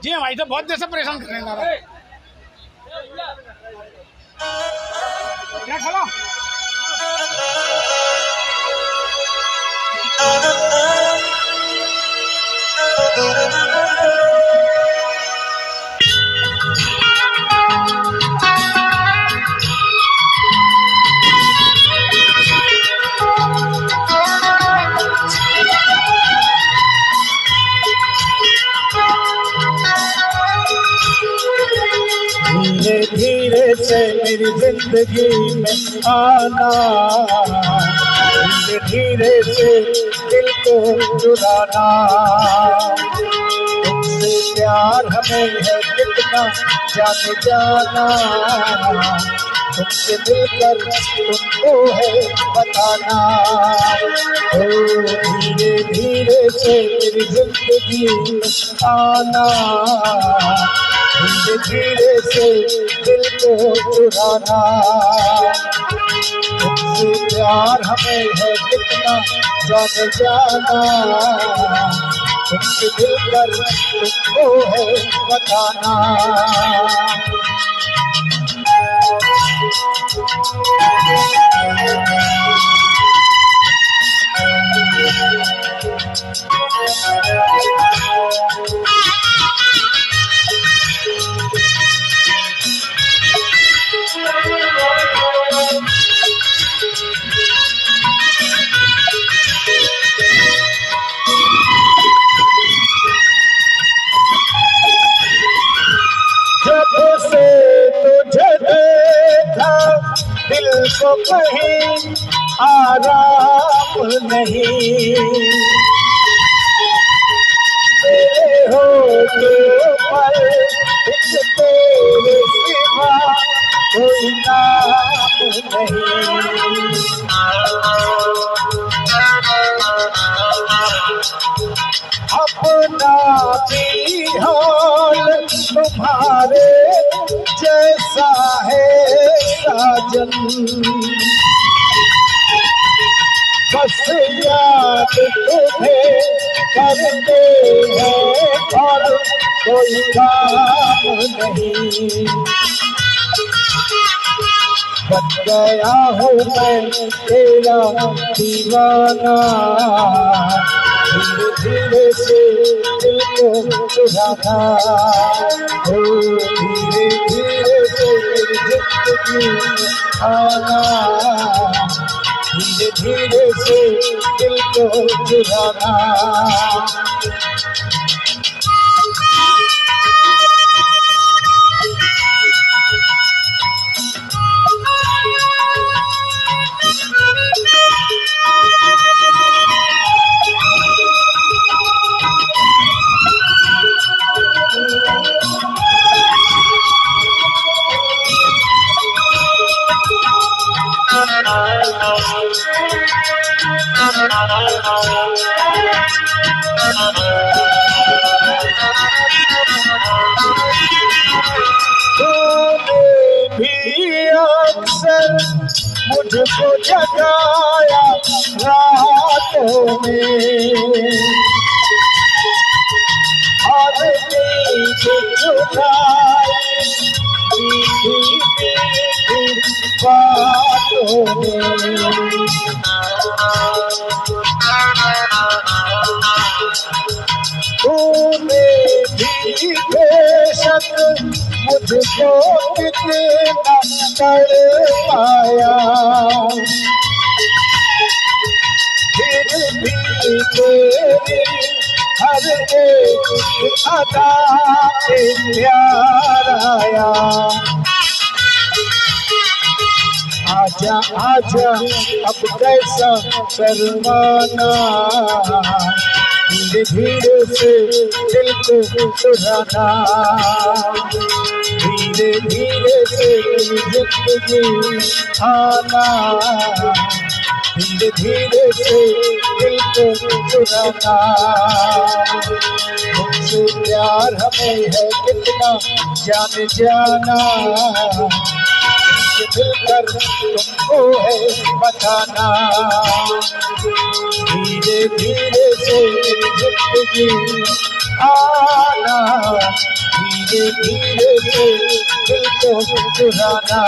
जी भाई तो बहुत देर से परेशान कर रहे हैं क्या खड़ा धीरे धीरे से मेरी जिंदगी में आना, धीरे धीरे से दिल को चुराना। तुमसे प्यार हमें है कितना जाने जाना, तुमसे मिलकर तुमको है बताना। ओ धीरे धीरे से मेरी जिंदगी में आना, धीरे धीरे से दिल को चुराना। तुमसे प्यार हमें है कितना जाने जाना, तुमसे मिलकर तुमको है बताना। जब से तुझे देखा दिल को कहीं आराम नहीं, मेरे होठों पर एक तेरे सिवा कोई नाम नहीं। अपना भी हाल तुम्हारे जैसा है साजन, बस याद तुम्हें करते हैं और कोई काम नहीं। बन गया हूँ मैं तेरा दीवाना, धीरे धीरे से दिल को चुराना। ओ धीरे धीरे से मेरी जिंदगी में आना, धीरे धीरे से दिल को चुराना। तूने भी अक्सर मुझको जगाया रातों में, और नींद चुराई मीठी मीठी बातों में। तूने भी बेशक मुझको कितना तड़पाया, फिर भी तेरी हर एक अदा पे प्यार आया। आजा आजा अब कैसा शर्माना, धीरे धीरे से दिल को चुराना। धीरे धीरे से जिंदगी आना, धीरे धीरे से दिल को चुराना। तुमसे प्यार हमें है कितना जाने जाना, मिलकर तुमको है बताना। धीरे धीरे से जिंदगी आना, धीरे धीरे से दिल को चुराना